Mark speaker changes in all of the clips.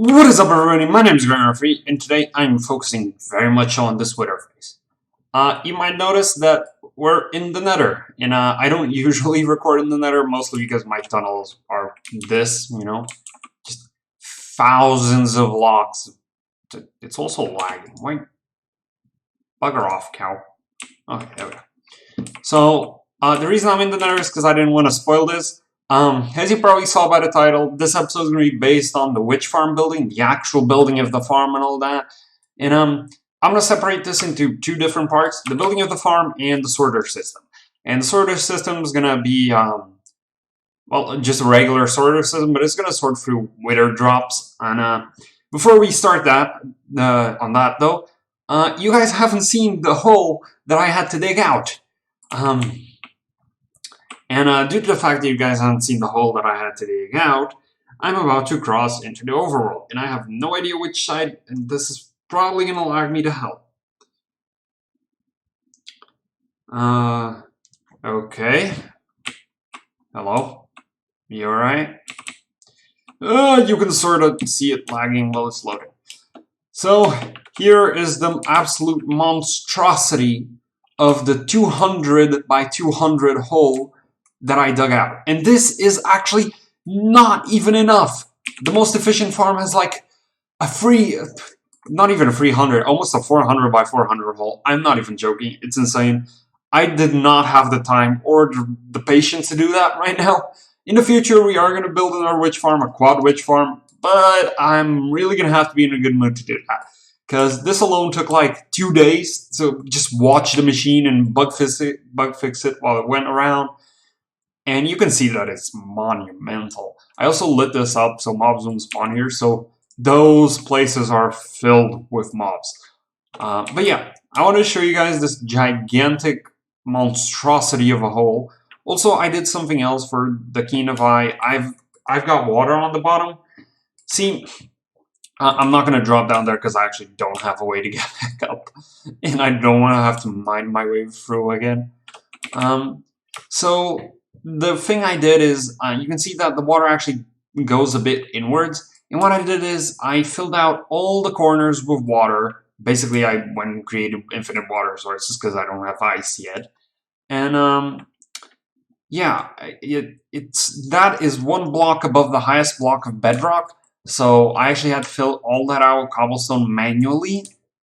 Speaker 1: What is up, everybody? My name is Grandma3, and today I'm focusing very much on this Wither phase. You might notice that we're in the Nether, and I don't usually record in the Nether, mostly because my tunnels are this, just thousands of blocks. It's also lagging. Why? Bugger off, cow. Okay, there we go. So, the reason I'm in the Nether is because I didn't want to spoil this. As you probably saw by the title, this episode is going to be based on the witch farm building, the actual building of the farm and all that. And I'm going to separate this into two different parts, the building of the farm and the sorter system. And the sorter system is going to be, well, just a regular sorter system, but it's going to sort through wither drops. And before we start that, on that though, you guys haven't seen the hole that I had to dig out. And due to the fact that you guys haven't seen the hole that I had to dig out, I'm about to cross into the overworld, and I have no idea which side, and this is probably going to lag me to hell. Okay. Hello? You alright? You can sort of see it lagging while it's loading. So, here is the absolute monstrosity of the 200 by 200 hole that I dug out. And this is actually not even enough. The most efficient farm has like a free, not even a 300, almost a 400 by 400 hole. I'm not even joking. It's insane. I did not have the time or the patience to do that right now. In the future, we are going to build another witch farm, a quad witch farm, but I'm really going to have to be in a good mood to do that. Because this alone took like 2 days to just watch the machine and bug fix it while it went around. And you can see that it's monumental. I also lit this up so mobs won't spawn here, so those places are filled with mobs. But yeah, I want to show you guys this gigantic monstrosity of a hole. Also, I did something else for the keen of eye. I've got water on the bottom. See, I'm not going to drop down there because I actually don't have a way to get back up. And I don't want to have to mine my way through again. So the thing I did is, you can see that the water actually goes a bit inwards. And what I did is I filled out all the corners with water. Basically, I went and created infinite water sources because I don't have ice yet. And yeah, that is one block above the highest block of bedrock. So I actually had to fill all that out with cobblestone manually.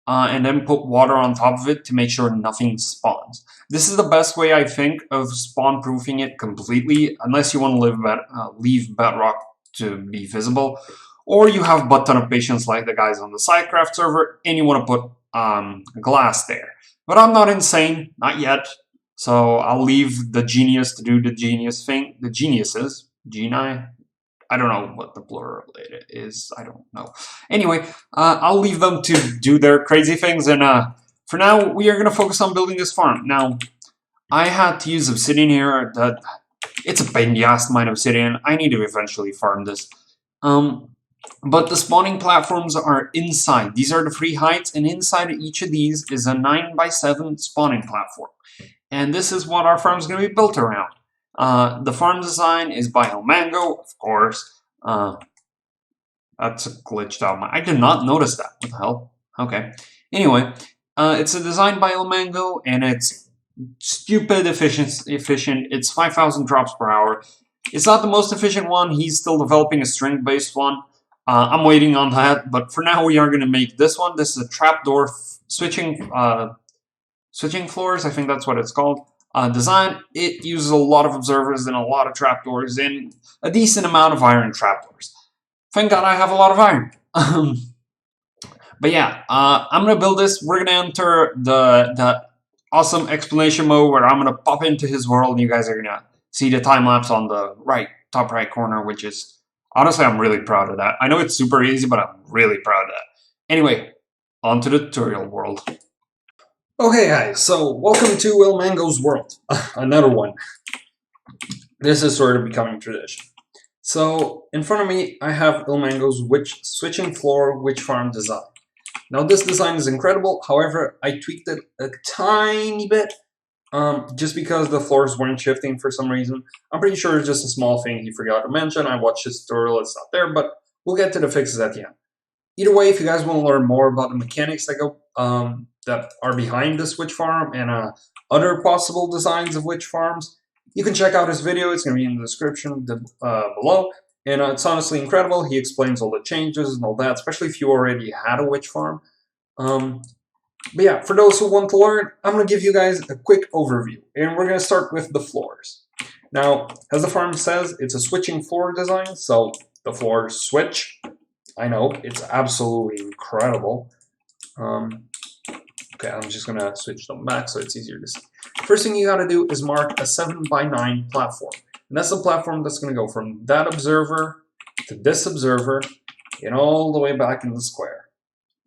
Speaker 1: And then put water on top of it to make sure nothing spawns. This is the best way, I think, of spawn-proofing it completely, unless you want to leave bedrock to be visible, or you have a butt ton of patience like the guys on the Sidecraft server, and you want to put glass there. But I'm not insane, not yet, so I'll leave the genius to do the genius thing. The geniuses, genii? I don't know what the plural is. I don't know. Anyway, I'll leave them to do their crazy things. And for now, we are going to focus on building this farm. Now, I had to use obsidian here. It's a pain in the ass to mine obsidian. I need to eventually farm this. But the spawning platforms are inside. These are the 3 heights. And inside each of these is a 9 by 7 spawning platform. And this is what our farm is going to be built around. The farm design is by Elmango, of course. That's a glitched out. I did not notice that. What the hell? Okay. Anyway, it's a design by Elmango, and it's stupid efficient. It's 5,000 drops per hour. It's not the most efficient one. He's still developing a strength-based one. I'm waiting on that, but for now we are going to make this one. This is a trapdoor switching floors. I think that's what it's called. Design, it uses a lot of observers and a lot of trapdoors and a decent amount of iron trapdoors. Thank God I have a lot of iron. But yeah, I'm going to build this. We're going to enter the awesome explanation mode where I'm going to pop into his world and you guys are going to see the time lapse on the top right corner, which is, honestly, I'm really proud of that. I know it's super easy, but I'm really proud of that. Anyway, on to the tutorial world. Okay guys, so welcome to Elmango's world, another one. This is sort of becoming tradition. So, in front of me, I have Elmango's switching floor witch farm design. Now this design is incredible, however, I tweaked it a tiny bit, just because the floors weren't shifting for some reason. I'm pretty sure it's just a small thing he forgot to mention. I watched his tutorial, it's not there, but we'll get to the fixes at the end. Either way, if you guys want to learn more about the mechanics that go that are behind this witch farm and other possible designs of witch farms, you can check out his video. It's going to be in the description below. And it's honestly incredible. He explains all the changes and all that, especially if you already had a witch farm. But yeah, for those who want to learn, I'm going to give you guys a quick overview. And we're going to start with the floors. Now, as the farm says, it's a switching floor design, so the floors switch. I know, it's absolutely incredible. Okay, I'm just gonna switch them back so it's easier to see. First thing you gotta do is mark a 7x9 platform. And that's the platform that's gonna go from that observer to this observer and all the way back in the square.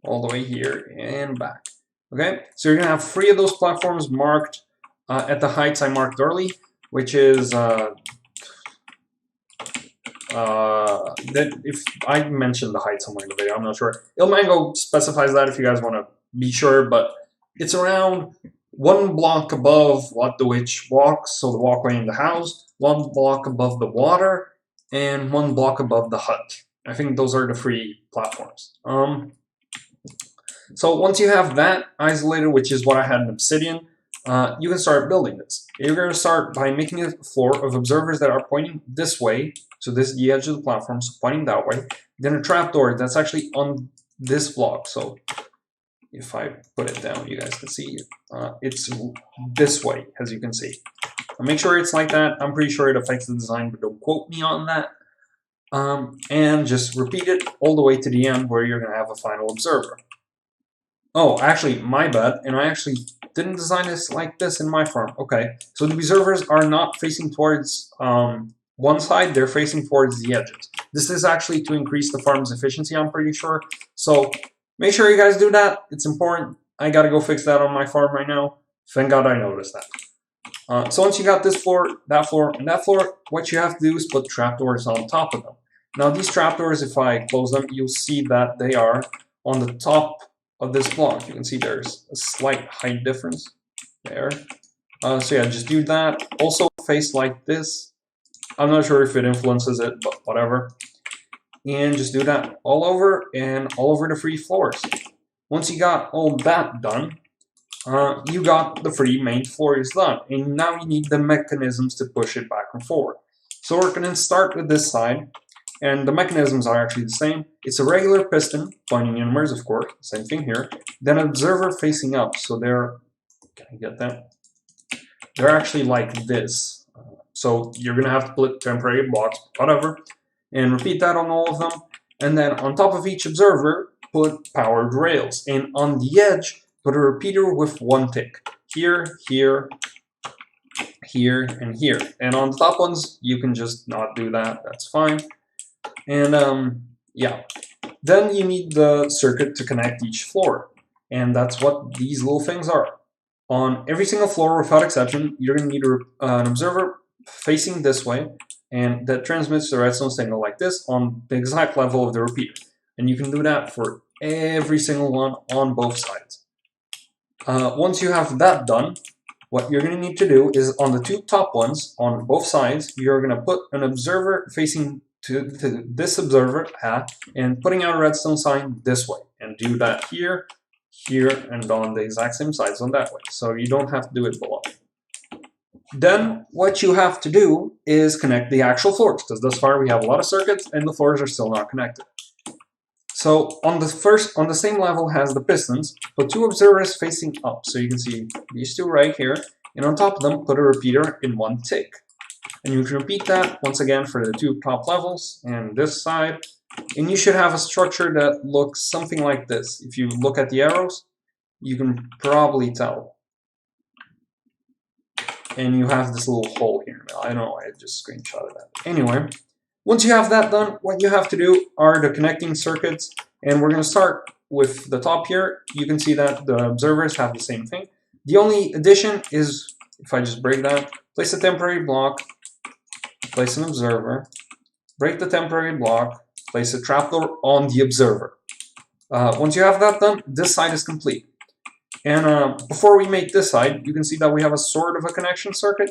Speaker 1: All the way here and back. Okay, so you're gonna have 3 of those platforms marked at the heights I marked early, which is that if I mentioned the height somewhere in the video, I'm not sure. Ilmango specifies that if you guys want to be sure, but it's around 1 block above what the witch walks, so the walkway in the house, 1 block above the water, and 1 block above the hut. I think those are the 3 platforms. So once you have that isolated, which is what I had in Obsidian, you can start building this. You're going to start by making a floor of observers that are pointing this way. So this is the edge of the platform, so pointing that way. Then a trapdoor that's actually on this block. So if I put it down, you guys can see it's this way, as you can see. Make sure it's like that. I'm pretty sure it affects the design, but don't quote me on that. And just repeat it all the way to the end where you're going to have a final observer. Oh, actually, my bad, and I actually didn't design this like this in my farm. Okay, so the observers are not facing towards one side, they're facing towards the edges. This is actually to increase the farm's efficiency, I'm pretty sure. So make sure you guys do that. It's important. I gotta go fix that on my farm right now. Thank God I noticed that. So once you got this floor, and that floor, what you have to do is put trapdoors on top of them. Now these trapdoors, if I close them, you'll see that they are on the top of this block. You can see there's a slight height difference there. So yeah, just do that. Also face like this. I'm not sure if it influences it, but whatever. And just do that all over and all over the 3 floors. Once you got all that done, you got the 3 main floors done. And now you need the mechanisms to push it back and forward. So we're going to start with this side. And the mechanisms are actually the same. It's a regular piston, pointing inwards, of course, same thing here. Then an observer facing up, so they're, can I get that? They're actually like this. So you're gonna have to put temporary blocks, whatever, and repeat that on all of them. And then on top of each observer, put powered rails. And on the edge, put a repeater with 1 tick. Here, here, here, and here. And on the top ones, you can just not do that, that's fine. And yeah, then you need the circuit to connect each floor, and that's what these little things are. On every single floor, without exception, you're going to need an observer facing this way, and that transmits the redstone signal like this on the exact level of the repeater. And you can do that for every single one on both sides. Once you have that done, what you're going to need to do is on the 2 top ones on both sides, you're going to put an observer facing to this observer and putting out a redstone sign this way, and do that here, here, and on the exact same sides on that way, so you don't have to do it below. Then what you have to do is connect the actual floors, because thus far we have a lot of circuits and the floors are still not connected. So on the same level has the pistons, put 2 observers facing up, so you can see these 2 right here, and on top of them put a repeater in 1 tick. And you can repeat that once again for the 2 top levels and this side. And you should have a structure that looks something like this. If you look at the arrows, you can probably tell. And you have this little hole here. I know, I just screenshotted that. Anyway, once you have that done, what you have to do are the connecting circuits. And we're going to start with the top here. You can see that the observers have the same thing. The only addition is, if I just break that, place a temporary block, place an observer, break the temporary block, place a trapdoor on the observer. Once you have that done, this side is complete. And before we make this side, you can see that we have a sort of a connection circuit.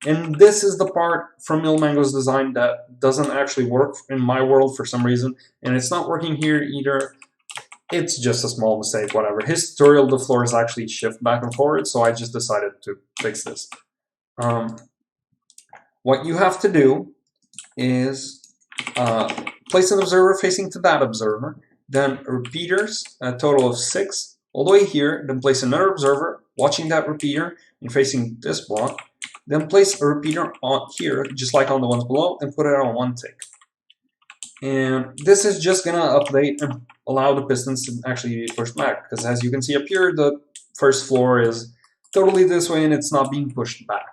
Speaker 1: And this is the part from Ilmango's design that doesn't actually work in my world for some reason. And it's not working here either. It's just a small mistake, whatever. His tutorial, the floors actually shift back and forward, so I just decided to fix this. What you have to do is place an observer facing to that observer, then repeaters, a total of 6, all the way here, then place another observer watching that repeater and facing this block, then place a repeater on here, just like on the ones below, and put it on 1 tick. And this is just going to update and allow the pistons to actually be pushed back, because as you can see up here, the first floor is totally this way and it's not being pushed back.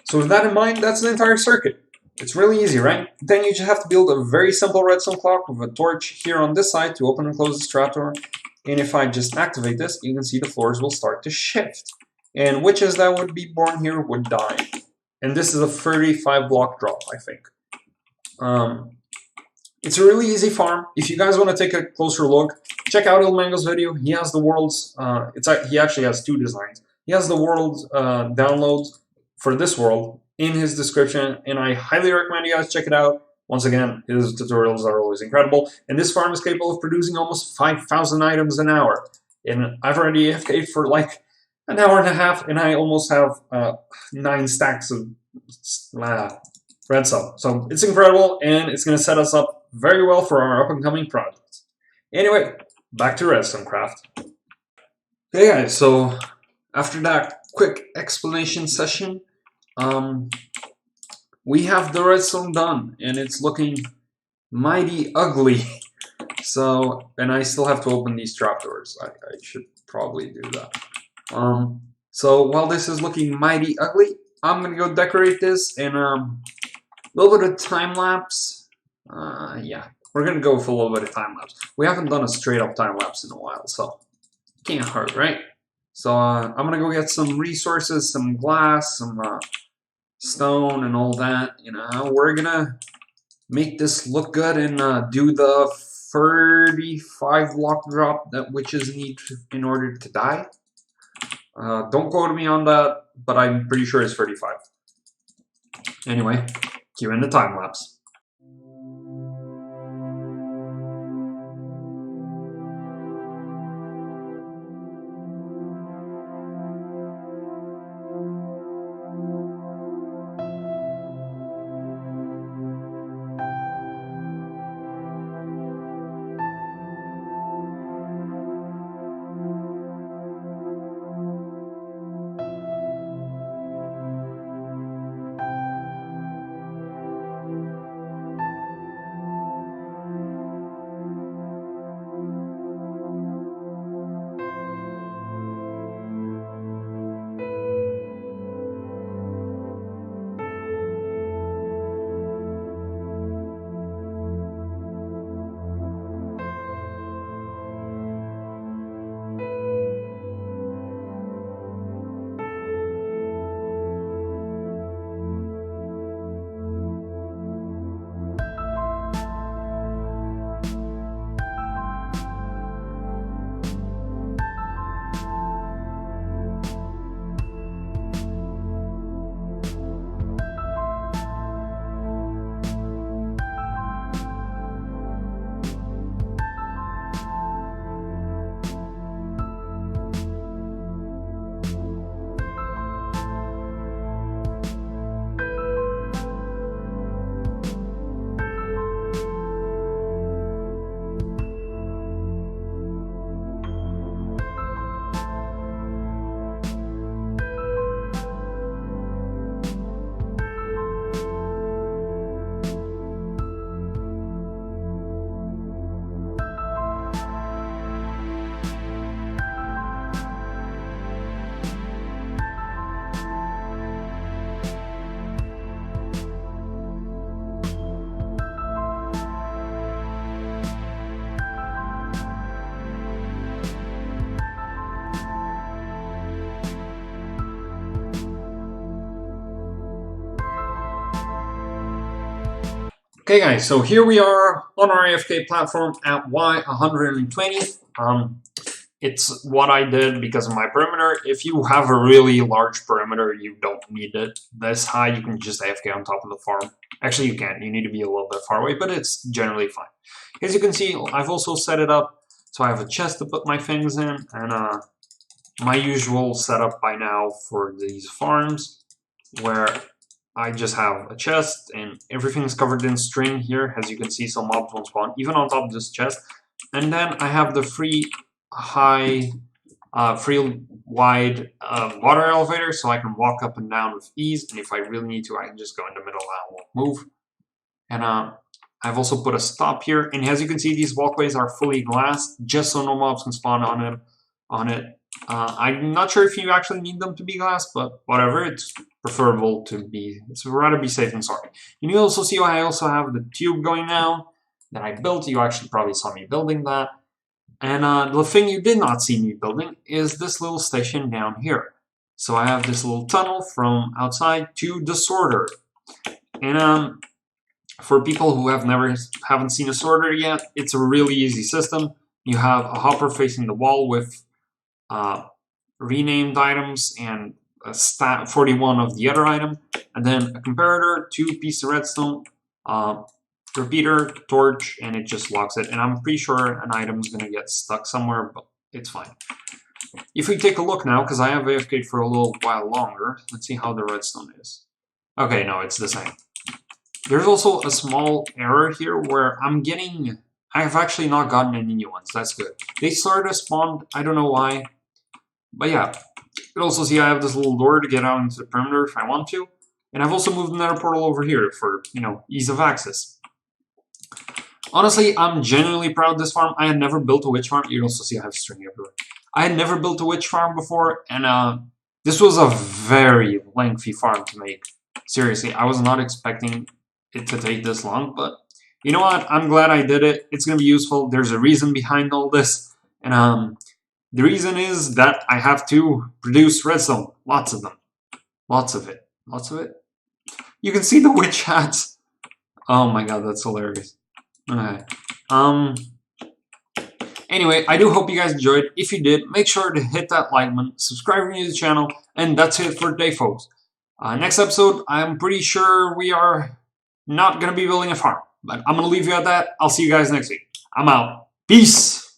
Speaker 1: So with that in mind, that's the entire circuit. It's really easy, right? Then you just have to build a very simple redstone clock with a torch here on this side to open and close this trapdoor. And if I just activate this, you can see the floors will start to shift. And witches that would be born here would die. And this is a 35 block drop, I think. It's a really easy farm. If you guys want to take a closer look, check out Ilmango's video. He has the world's, he actually has 2 designs. He has the world's downloads for this world in his description, and I highly recommend you guys check it out. Once again, his tutorials are always incredible, and this farm is capable of producing almost 5,000 items an hour. And I've already AFK'd for like an hour and a half, and I almost have 9 stacks of redstone. So it's incredible, and it's going to set us up very well for our up-and-coming projects. Anyway, back to redstone craft. Okay guys, so after that quick explanation session, we have the redstone done, and it's looking mighty ugly. So, and I still have to open these trapdoors. I should probably do that. So while this is looking mighty ugly, I'm gonna go decorate this in a little bit of time lapse. Yeah, we're gonna go for a little bit of time lapse. We haven't done a straight up time lapse in a while, so can't hurt, right? So I'm gonna go get some resources, some glass, some stone, and all that. You know, we're gonna make this look good and do the 35 block drop that witches need in order to die. Don't quote me on that, but I'm pretty sure it's 35. Anyway, cue in the time lapse. Okay guys, so here we are on our AFK platform at Y120. It's what I did because of my perimeter. If you have a really large perimeter, you don't need it this high. You can just AFK on top of the farm. Actually, you can't. You need to be a little bit far away, but it's generally fine. As you can see, I've also set it up So I have a chest to put my things in, and my usual setup by now for these farms, where I just have a chest and everything's covered in string here. As you can see, some mobs won't spawn even on top of this chest. And then I have the free wide water elevator, so I can walk up and down with ease. And if I really need to, I can just go in the middle and I won't move. And I've also put a stop here. And as you can see, these walkways are fully glassed, just so no mobs can spawn on it. I'm not sure if you actually need them to be glass, but whatever. It's preferable to be. It's rather be safe than sorry. And you also see I also have the tube going now that I built. You actually probably saw me building that. And the thing you did not see me building is this little station down here. So I have this little tunnel from outside to the sorter. And for people who haven't seen a sorter yet, it's a really easy system. You have a hopper facing the wall with renamed items and a stat 41 of the other item, and then a comparator, 2 pieces of redstone, repeater, torch, and it just locks it. And I'm pretty sure an item's gonna get stuck somewhere, but it's fine. If we take a look now, because I have AFK for a little while longer, let's see how the redstone is. Okay, no, it's the same. There's also a small error here where I've actually not gotten any new ones. That's good. They started to spawn, I don't know why. But yeah, you can also see I have this little door to get out into the perimeter if I want to. And I've also moved another portal over here for, ease of access. Honestly, I'm genuinely proud of this farm. I had never built a witch farm. You can also see I have string everywhere. I had never built a witch farm before, and this was a very lengthy farm to make. Seriously, I was not expecting it to take this long, but you know what? I'm glad I did it. It's going to be useful. There's a reason behind all this, and the reason is that I have to produce redstone. Lots of them. Lots of it. Lots of it. You can see the witch hats. Oh my god, that's hilarious. Okay. Anyway, I do hope you guys enjoyed. If you did, make sure to hit that like button, subscribe to the channel, and that's it for today, folks. Next episode, I'm pretty sure we are not going to be building a farm, but I'm going to leave you at that. I'll see you guys next week. I'm out. Peace!